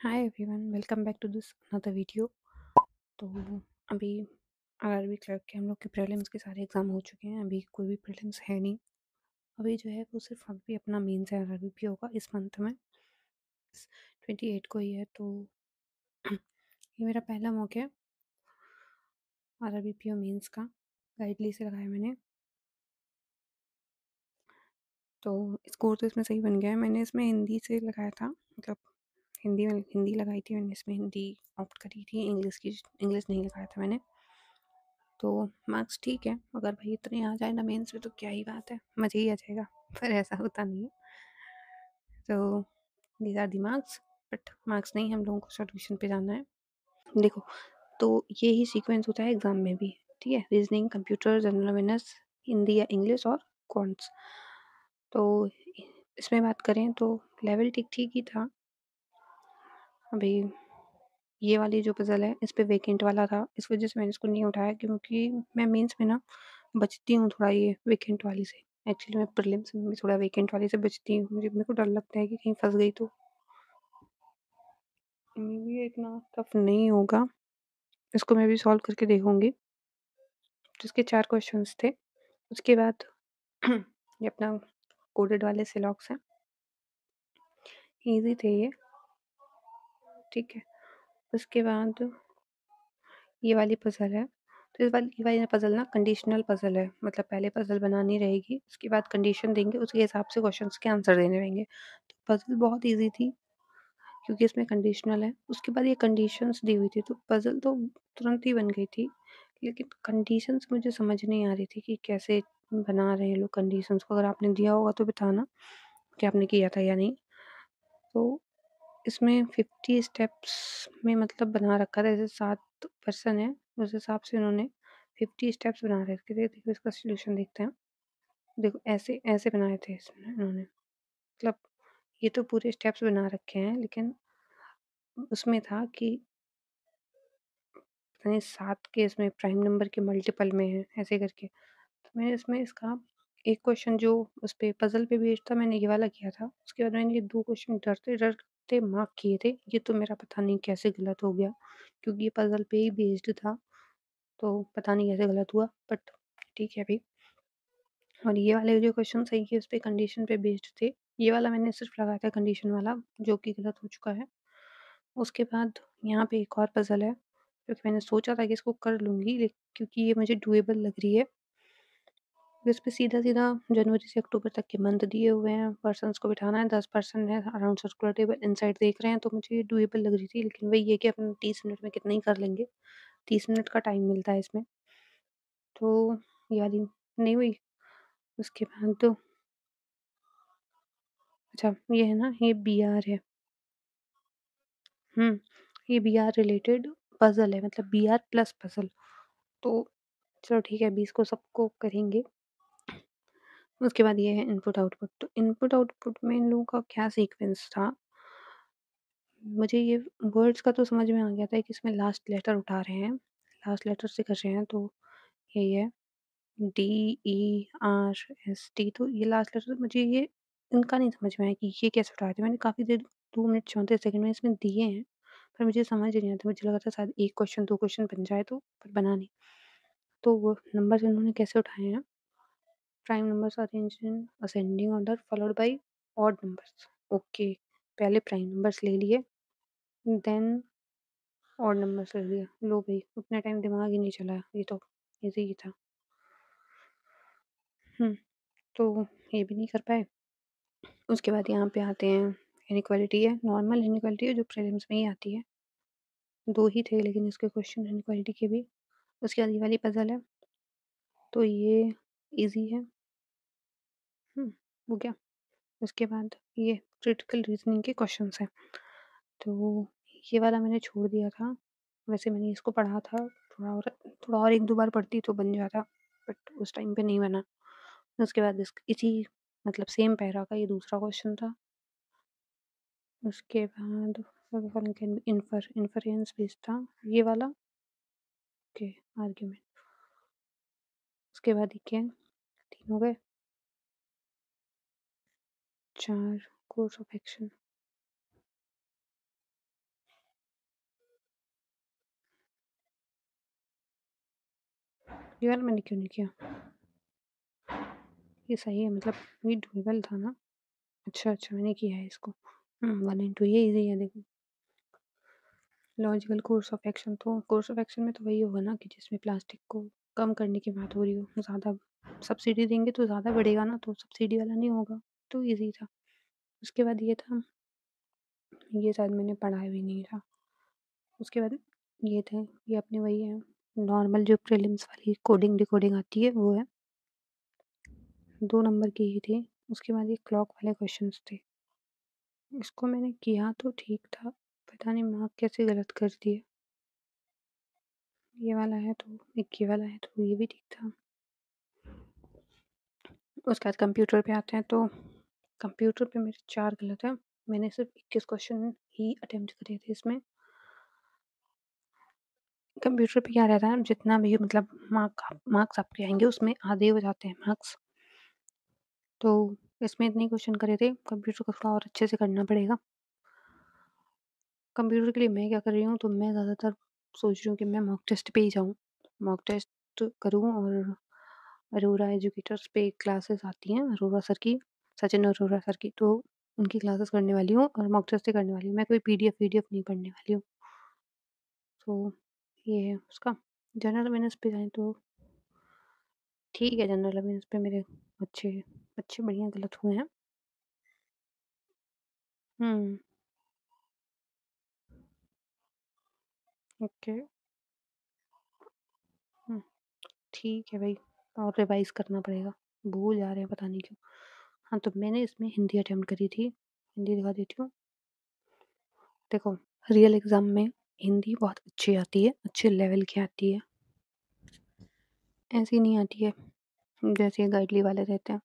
Hi everyone, welcome back to this another video. तो अभी RRB clerk के हम लोग के प्रीलिम्स के सारे एग्ज़ाम हो चुके हैं। अभी कोई भी प्रीलिम्स है नहीं। अभी जो है वो सिर्फ अभी अपना मेंस है। आरआरबी पीओ का इस मंथ में 28 को ही है। तो ये मेरा पहला मौका है आरआरबी पीओ मेंस का। गाइडली से लगाया मैंने, तो स्कोर तो इसमें सही बन गया है। मैंने इसमें हिंदी से लगाया था, मतलब हिंदी लगाई थी मैंने। इसमें हिंदी ऑप्ट करी थी, इंग्लिश नहीं लगाया था मैंने। तो मार्क्स ठीक है, अगर भाई इतने आ जाए ना मेंस में तो क्या ही बात है, मज़े ही आ जाएगा। पर ऐसा होता नहीं है। तो these are the marks, but marks नहीं, हम लोगों को सॉल्यूशन पे जाना है। देखो, तो ये ही सीक्वेंस होता है एग्ज़ाम में भी, ठीक है। Reasoning, computer, general awareness, Hindi या इंग्लिश और कॉन्ट्स। तो इसमें बात करें तो लेवल ठीक ठीक ही था। अभी ये वाली जो पज़ल है इस पे वेकेंट वाला था, इस वज़ह से मैंने इसको नहीं उठाया, क्योंकि मैं मेंस में ना बचती हूँ थोड़ा ये वेकेंट वाली से। एक्चुअली मैं प्रीलिम्स में भी थोड़ा वेकेंट वाली से बचती हूँ। मेरे को डर लगता है कि कहीं फँस गई तो। मे बी ये इतना टफ नहीं होगा, इसको मैं भी सॉल्व करके देखूँगी। जिसके 4 क्वेश्चंस थे, उसके बाद ये अपना कोडेड वाले सिलॉक्स हैं, ईज़ी थे ये, ठीक है। उसके बाद ये वाली पज़ल है, तो ये वाली पज़ल ना कंडीशनल पज़ल है, मतलब पहले पज़ल बनानी रहेगी, उसके बाद कंडीशन देंगे, उसके हिसाब से क्वेश्चंस के आंसर देने रहेंगे। तो पज़ल बहुत ईज़ी थी, क्योंकि इसमें कंडीशनल है। उसके बाद ये कंडीशंस दी हुई थी, तो पज़ल तो तुरंत ही बन गई थी, लेकिन कंडीशंस मुझे समझ नहीं आ रही थी कि कैसे बना रहे हैं लोग कंडीशंस को। अगर आपने दिया होगा तो बताना कि आपने किया था या नहीं। तो इसमें 50 स्टेप्स में मतलब बना रखा था, जैसे 7 पर्सन है, उस हिसाब से उन्होंने 50 स्टेप्स बना रखे थे। देखो इसका सॉल्यूशन देखते हैं। देखो ऐसे ऐसे बनाए थे इसमें इन्होंने, मतलब ये तो पूरे स्टेप्स बना रखे हैं, लेकिन उसमें था कि पता नहीं 7 के इसमें प्राइम नंबर के मल्टीपल में है, ऐसे करके। तो मैंने इसमें इसका एक क्वेश्चन जो उस पे पज़ल पे बेस्ड था, मैंने ये वाला किया था। उसके बाद मैंने ये 2 क्वेश्चन डरते-डरते मार्क किए थे। ये तो मेरा पता नहीं कैसे गलत हो गया, क्योंकि ये पज़ल पे ही बेस्ड था, तो पता नहीं कैसे गलत हुआ, बट ठीक है अभी। और ये वाले जो क्वेश्चन सही है, उस पे कंडीशन पे बेस्ड थे। ये वाला मैंने सिर्फ लगाया था कंडीशन वाला, जो कि गलत हो चुका है। उसके बाद यहाँ पे एक और पज़ल है, जो कि मैंने सोचा था कि इसको कर लूँगी, क्योंकि ये मुझे डूएबल लग रही है। इस पे सीधा-सीधा जनवरी से अक्टूबर तक के मंथ दिए हुए हैं, पर्सन्स को बिठाना है, 10 पर्सन है अराउंड सर्कुलर टेबल, इनसाइड देख रहे हैं, तो मुझे ये डूएबल लग रही थी। लेकिन वही है कि अपन 30 मिनट में कितना ही कर लेंगे, 30 मिनट का टाइम मिलता है इसमें। तो ये वाली नहीं हुई। उसके बाद तो अच्छा, ये है ना, ये बीआर है। ये बीआर रिलेटेड पज़ल है, मतलब बीआर प्लस पज़ल। तो चलो ठीक है, अभी इसको सबको करेंगे। उसके बाद ये है इनपुट आउटपुट। तो इनपुट आउटपुट में इन लोगों का क्या सीक्वेंस था, मुझे ये वर्ड्स का तो समझ में आ गया था कि इसमें लास्ट लेटर उठा रहे हैं, लास्ट लेटर से कर रहे हैं। तो यही है DERST। तो ये लास्ट लेटर मुझे ये इनका नहीं समझ में आया कि ये कैसे उठा रहे थे। मैंने काफ़ी देर 2 मिनट 34 सेकंड में इसमें दिए हैं, पर मुझे समझ नहीं आता। मुझे लगा था शायद 1 क्वेश्चन 2 क्वेश्चन बन जाए तो, पर बना नहीं। तो वो नंबर्स इन्होंने कैसे उठाए हैं, prime numbers arranged in ascending order followed by odd numbers. Okay, पहले प्राइम नंबर्स ले लिए, देन ऑड नंबर्स ले लिए। लो भई, उतना टाइम दिमाग ही नहीं चला, ये तो ईज़ी ही था। हुँ, तो ये भी नहीं कर पाए। उसके बाद यहाँ पे आते हैं, इनइक्वालिटी है, नॉर्मल इनइक्वालिटी है जो प्रीलिम्स में ही आती है। 2 ही थे लेकिन इसके क्वेश्चन इनइक्वालिटी के भी। उसके बाद ये वाली पज़ल है, तो ये ईज़ी है। हो गया। उसके बाद ये क्रिटिकल रीज़निंग के क्वेश्चन्स हैं। तो ये वाला मैंने छोड़ दिया था। वैसे मैंने इसको पढ़ा था, थोड़ा और 1-2 बार पढ़ती तो बन जाता, बट उस टाइम पे नहीं बना। उसके बाद इसी मतलब सेम पैरा का ये दूसरा क्वेश्चन था। उसके बाद इन्फरेंस बेस्ड था ये वाला। Okay, argument. उसके बाद ये क्या है, 3 हो गए, 4 कोर्स ऑफ एक्शन। ये वाला मैंने क्यों नहीं किया? ये सही है मतलब ये डुएबल था ना? अच्छा, अच्छा मैंने किया है इसको। 1 इंटू ये ईज़ी है देखो। लॉजिकल कोर्स ऑफ एक्शन तो कोर्स ऑफ एक्शन में तो वही होगा ना कि जिसमें प्लास्टिक को कम करने की बात हो रही हो। ज़्यादा सब्सिडी देंगे तो ज़्यादा बढ़ेगा ना, तो सब्सिडी वाला नहीं होगा, तो ईज़ी था। उसके बाद ये था, ये शायद मैंने पढ़ा भी नहीं था। उसके बाद ये थे, ये अपने वही है, नॉर्मल जो प्रीलिम्स वाली कोडिंग डिकोडिंग आती है वो है। 2 नंबर की ही थी। उसके बाद ये क्लॉक वाले क्वेश्चंस थे। इसको मैंने किया तो ठीक था, पता नहीं मार्क कैसे गलत कर दिए। ये वाला है तो एक ये वाला है तो ये भी ठीक था। उसके बाद कंप्यूटर पे आते हैं तो कंप्यूटर पे मेरे 4 गलत हैं। मैंने सिर्फ 21 क्वेश्चन ही अटेम्प्ट करे थे इसमें। कंप्यूटर पे क्या रहता है, जितना भी मतलब मार्क्स आपके आएँगे उसमें आधे हो जाते हैं मार्क्स। तो इसमें इतने क्वेश्चन करे थे, कंप्यूटर को थोड़ा और अच्छे से करना पड़ेगा। कंप्यूटर के लिए मैं क्या कर रही हूँ, तो मैं ज़्यादातर सोच रही हूँ कि मैं मॉक टेस्ट पे ही जाऊँ। मॉक टेस्ट करूँ और अरोरा एजुकेटर्स पे क्लासेस आती हैं अरोरा सर की, सचिन अरोरा सर की, तो उनकी क्लासेस करने वाली हूँ और मॉक टेस्ट ही करने वाली हूँ। मैं कोई पीडीएफ वीडीएफ नहीं पढ़ने वाली हूँ। तो ये है उसका। जनरल अवेयरनेस पे जाएँ तो ठीक है, जनरल अवेयरनेस पे मेरे अच्छे अच्छे बढ़िया गलत हुए हैं। हुँ, ओके। हुँ, ठीक है भाई, और रिवाइज़ करना पड़ेगा। भूल जा रहे हैं पता नहीं क्यों। हाँ, तो मैंने इसमें हिंदी अटेम्प्ट करी थी। हिंदी दिखा देती हूँ। देखो, रियल एग्ज़ाम में हिंदी बहुत अच्छी आती है, अच्छे लेवल की आती है। ऐसी नहीं आती है जैसे गाइडली वाले देते हैं।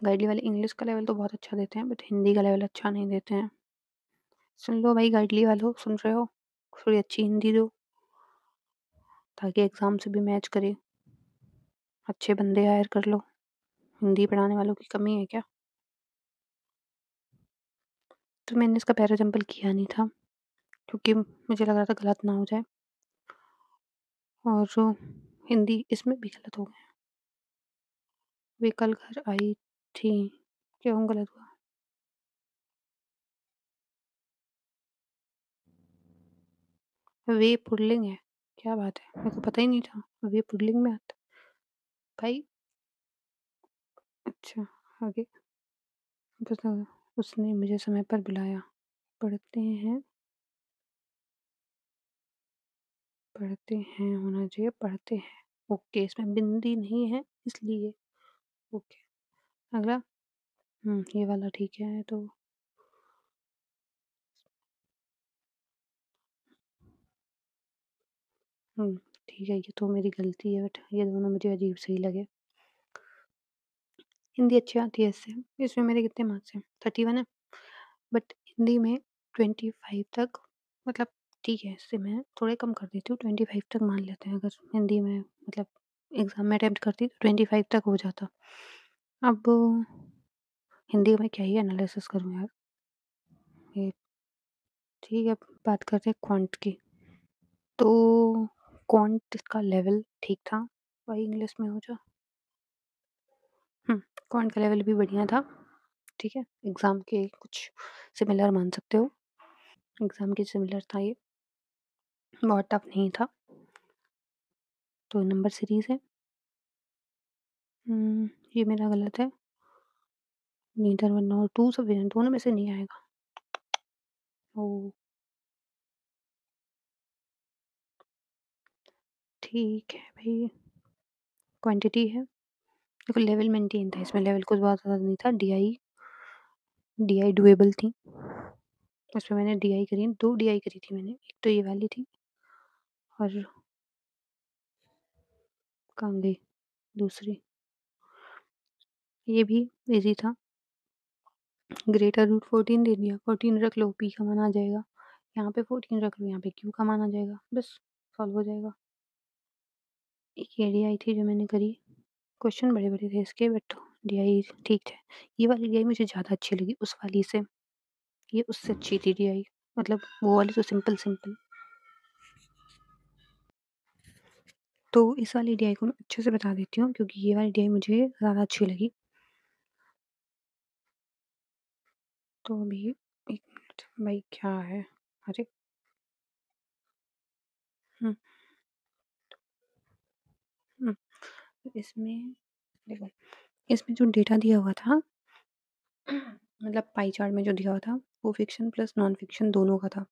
गाइडली वाले इंग्लिश का लेवल तो बहुत अच्छा देते हैं बट हिंदी का लेवल अच्छा नहीं देते हैं। सुन लो भाई गाइडली वालों, सुन रहे हो? थोड़ी अच्छी हिंदी दो ताकि एग्ज़ाम से भी मैच करे। अच्छे बंदे हायर कर लो। हिंदी पढ़ाने वालों की कमी है क्या? तो मैंने इसका पैरा जंपल किया नहीं था क्योंकि मुझे लग रहा था गलत ना हो जाए, और हिंदी इसमें भी गलत हो गए। वे कल घर आई थी, क्यों गलत हुआ? वे पुल्लिंग है, क्या बात है? मेरे को पता ही नहीं था, वे पुल्लिंग में आता है। भाई अच्छा, आगे बताओ। उसने मुझे समय पर बुलाया। पढ़ते हैं, पढ़ते हैं होना चाहिए, पढ़ते हैं। ओके, इसमें बिंदी नहीं है इसलिए ओके। अगला, ये वाला ठीक है तो ठीक है, ये तो मेरी गलती है बट ये दोनों मुझे अजीब से ही लगे। हिंदी अच्छी आती है इससे। इसमें मेरे कितने मार्क्स हैं? 31 है, बट हिंदी में 25 तक मतलब ठीक है, इससे मैं थोड़े कम कर देती हूँ, 25 तक मान लेते हैं अगर हिंदी में मतलब एग्ज़ाम में अटेम्प्ट करती तो 25 तक हो जाता। अब हिंदी में क्या ही एनालिसिस करूँ यार। ये ठीक है, बात करते हैं क्वांट की। तो क्वांट का लेवल ठीक था, वही इंग्लिश में हो जा। क्वांट का लेवल भी बढ़िया था, ठीक है, एग्ज़ाम के कुछ सिमिलर मान सकते हो। एग्ज़ाम के सिमिलर था ये, बहुत टफ नहीं था। तो नंबर सीरीज़ है। ये मेरा गलत है। नीदर वन नॉर टू सब दोनों में से नहीं आएगा। ओह! ठीक है भई, क्वांटिटी है। देखो लेवल मेंटेन था इसमें, लेवल कुछ बहुत ज़्यादा नहीं था। डीआई डुएबल थी। उसमें मैंने डीआई करी, 2 डीआई करी थी मैंने। एक तो ये वाली थी और कहाँ गई दूसरी? ये भी ईज़ी था। ग्रेटर रूट 14 दे दिया, 14 रख लो, पी का मान आ जाएगा। यहाँ पे 14 रख लो, यहाँ पे क्यू का मान आ जाएगा, बस सॉल्व हो जाएगा। एक ये डीआई थी जो मैंने करी। क्वेश्चन बड़े-बड़े थे इसके बट डीआई ठीक थे। ये वाली डीआई मुझे ज़्यादा अच्छी लगी उस वाली से। ये उससे अच्छी थी डीआई, मतलब वो वाली तो सिंपल-सिंपल। तो इस वाली डीआई को मैं अच्छे से बता देती हूँ क्योंकि ये वाली डीआई मुझे ज़्यादा अच्छी लगी। तो अभी 1 मिनट भाई क्या है? अरे! हुँ, हुँ। तो इसमें देखो, इसमें जो डेटा दिया हुआ था मतलब पाई चार्ट में जो दिया हुआ था, वो फ़िक्शन प्लस नॉन फ़िक्शन दोनों का था।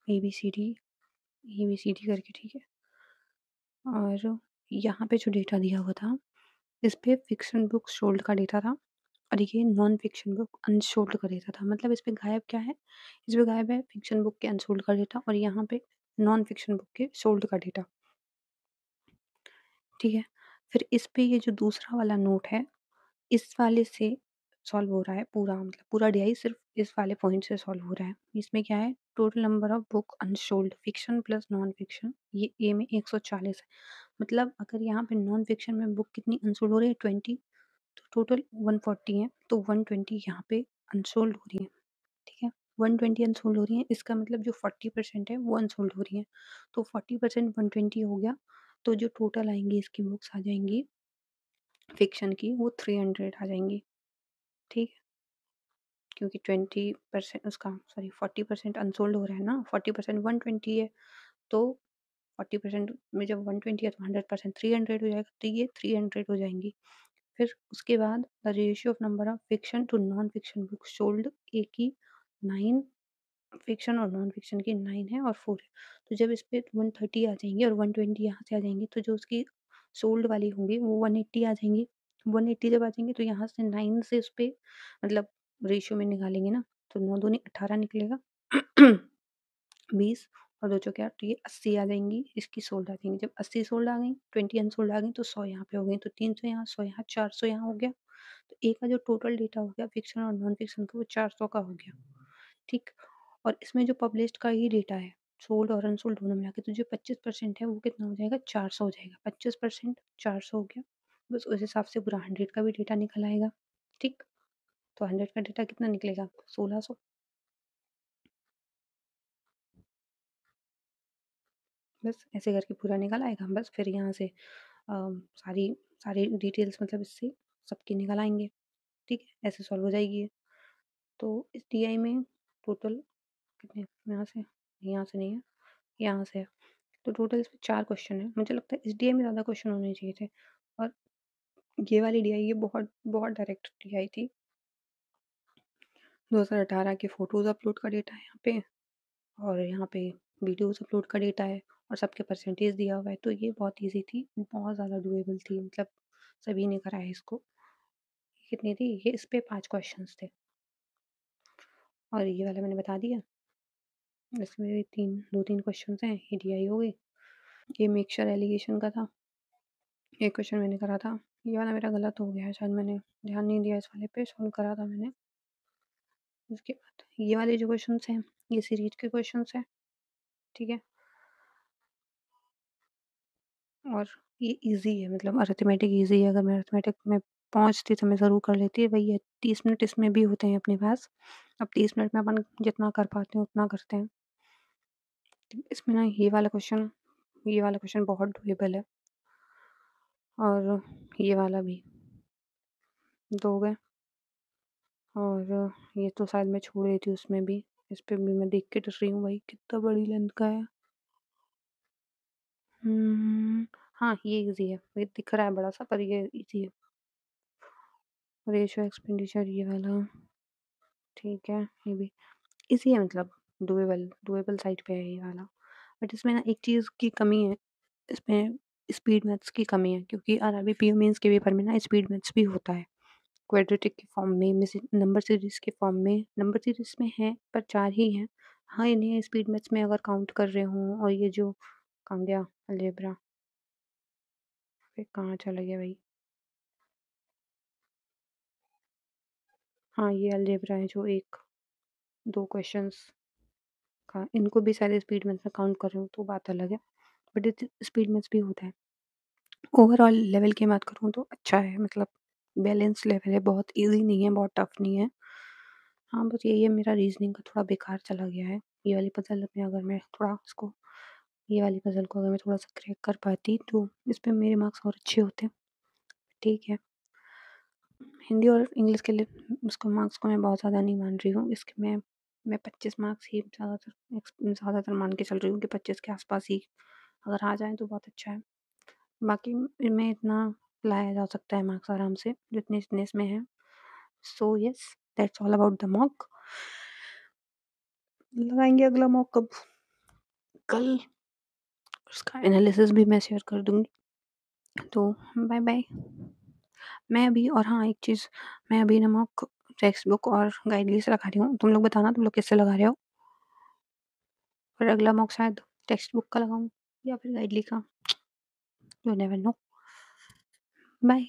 एबीसीडी, एबीसीडी करके ठीक है। और यहाँ पे जो डेटा दिया हुआ था, इस पे फ़िक्शन बुक सोल्ड का डेटा था और ये नॉन फ़िक्शन बुक अनसोल्ड का डेटा था। मतलब इस पे गायब क्या है? इस पे गायब है फ़िक्शन बुक के अनसोल्ड का डेटा और यहाँ पे नॉन फ़िक्शन बुक के सोल्ड का डेटा, ठीक है? फिर इस पे ये जो दूसरा वाला नोट है, इस वाले से सॉल्व हो रहा है पूरा, मतलब पूरा डीआई सिर्फ़ इस वाले पॉइंट से सॉल्व हो रहा है। इसमें क्या है, total number of book unsold fiction plus non fiction, ये ए में 140 है। मतलब अगर यहाँ पे नॉन फ़िक्शन में बुक कितनी अनसोल्ड हो रही है, 20, तो टोटल 140 है, तो 120 यहाँ पे अनसोल्ड हो रही है, ठीक है? 120 अनसोल्ड हो रही हैं, इसका मतलब जो 40% है वो अनसोल्ड हो रही हैं। तो 40% 120 हो गया, तो जो टोटल आएँगी इसकी बुक्स आ जाएँगी फ़िक्शन की, वो 300 आ जाएँगी, ठीक है? क्योंकि 20% उसका सॉरी 40% अनसोल्ड हो रहा है ना, 40% 120 है, तो 40% में जब 120 है तो 100% 300 हो जाएगा, तो ये 300 हो जाएँगी। फिर उसके बाद the ratio of number of fiction to non fiction books sold, ए की 9, फिक्शन और नॉन फिक्शन की 9 है और 4 है। तो जब इस पे 130 आ जाएँगी और 120 यहाँ से आ जाएँगी, तो जो उसकी सोल्ड वाली होंगी वो 180 आ जाएँगी। 180 जब आ जाएँगी तो यहाँ से 9 से उस पे मतलब रेशियो में निकालेंगे ना, तो 9 दूनी 18 निकलेगा। 20 और 2 चौके 8, तो ये 80 आ जाएँगी, इसकी सोल्ड आ जाएँगी। जब 80 सोल्ड आ गई, 20 अनसोल्ड आ गई, तो 100 यहाँ पे हो गई, तो 300 यहाँ, 100 यहाँ, 400 यहाँ हो गया। तो ए का जो टोटल डेटा हो गया फ़िक्शन और नॉन फ़िक्शन का, वो 400 का हो गया, ठीक? और इसमें जो पब्लिश्ड का ही डेटा है, सोल्ड और अनसोल्ड दोनों मिला के, तो जो 25% है वो कितना हो जाएगा, 400 हो जाएगा। 25% 400 हो गया। बस उस हिसाब से पूरा 100 का भी डेटा निकल आएगा, ठीक? तो 100 का डेटा कितना निकलेगा, 1600। बस ऐसे करके पूरा निकल आएगा। बस फिर यहाँ से सारी सारी डिटेल्स मतलब इससे सबकी निकल आएँगे, ठीक है? ऐसे सॉल्व हो जाएगी ये। तो इस टीआई में टोटल कितने, यहाँ से नहीं है, यहाँ से है। तो टोटल इसमें 4 क्वेश्चन हैं। मुझे लगता है इस डीआई में ज़्यादा क्वेश्चन होने चाहिए थे और ये वाली डीआई ये बहुत बहुत डायरेक्ट डीआई थी। 2018 के फ़ोटोज़ अपलोड का डेटा है यहाँ पे और यहाँ पे वीडियोज़ अपलोड का डेटा है और सबके परसेंटेज दिया हुआ है। तो ये बहुत ईज़ी थी, बहुत ज़्यादा डूएबल थी, मतलब सभी ने करा है इसको। कितनी थी? ये इस पे 5 क्वेश्चन्स थे और ये वाला मैंने बता दिया। इसमें 2-3 क्वेश्चन्स हैं, ये डीआई हो गई। ये मिक्सचर एलिगेशन का था, ये क्वेश्चन मैंने करा था। ये वाला मेरा गलत हो गया है, शायद मैंने ध्यान नहीं दिया इस वाले पे, सॉल्व करा था मैंने। उसके बाद ये वाले जो क्वेश्चन्स हैं, ये सीरीज़ के क्वेश्चन्स हैं, ठीक है? और ये ईज़ी है, मतलब अरिथमेटिक ईज़ी है, अगर मैं अरिथमेटिक में पहुँचती तो मैं ज़रूर कर लेती। वही है, 30 मिनट इसमें भी होते हैं अपने पास। अब 30 मिनट में अपन जितना कर पाते हैं उतना करते हैं। इसमें ना ये वाला क्वेश्चन बहुत डुएबल है और ये वाला भी, 2 हो गए और ये तो शायद मैं छोड़ रही थी उसमें भी। इस पे भी मैं देख के डर रही हूँ भाई, कितना बड़ी लेंथ का है। हाँ, ये ईज़ी है। ये दिख रहा है बड़ा-सा पर ये ईज़ी है। रेशियो एक्सपेंडिचर ये वाला, ठीक है, ये भी ईज़ी है, मतलब डूएबल डूएबल साइड पे है ये वाला। बट इसमें ना एक चीज़ की कमी है, इसमें स्पीड मैथ्स की कमी है क्योंकि आरआरबी, पीओ मेंस के पेपर में ना स्पीड मैथ्स भी होता है। क्वाड्रेटिक के फॉर्म में, नंबर सीरीज़ के फॉर्म में, नंबर सीरीज़ में है पर 4 ही हैं। हाँ, इन्हें स्पीड मैथ्स में अगर काउंट कर रहे हों और ये जो कहाँ गया अलजेब्रा, फिर कहाँ चला गया भाई? हाँ, ये अलजेब्रा है जो 1, 2 क्वेश्चन्स का, इनको भी शायद स्पीड मैथ्स में काउंट कर रहे हो तो बात अलग है। बट स्पीड मैथ्स भी होता है। ओवरऑल लेवल की बात करूँ तो अच्छा है, मतलब बैलेंस लेवल है, बहुत ईज़ी नहीं है, बहुत टफ नहीं है। हाँ, बस यही है, मेरा रीज़निंग का थोड़ा बेकार चला गया है। ये वाली पज़ल में अगर मैं थोड़ा इसको ये वाली पज़ल को अगर मैं थोड़ा-सा क्रैक कर पाती तो इस पे मेरे मार्क्स और अच्छे होते। ठीक है। हिंदी और इंग्लिश के लिए उसको मार्क्स को मैं बहुत ज़्यादा नहीं मान रही हूँ। इसके मैं 25 मार्क्स ही ज़्यादातर मान के चल रही हूँ कि 25 के आस-पास ही अगर आ जाएँ तो बहुत अच्छा है। बाकी इनमें इतना लाया जा सकता है मार्क्स आराम से, जितने-जितने इसमें हैं। So yes, that's all about the mock. लगाएँगे अगला मॉक कब? कल। उसका एनालिसिस भी मैं शेयर कर दूँगी। तो बाय-बाय। मैं अभी और हाँ, एक चीज़, मैं अभी ना मॉक टेक्स्ट बुक और गाइडली से लगा रही हूँ। तुम लोग बताना तुम लोग किससे लगा रहे हो? और अगला मॉक शायद टेक्स्ट बुक का लगाऊँ या फिर गाइडली का। You never know. बाय।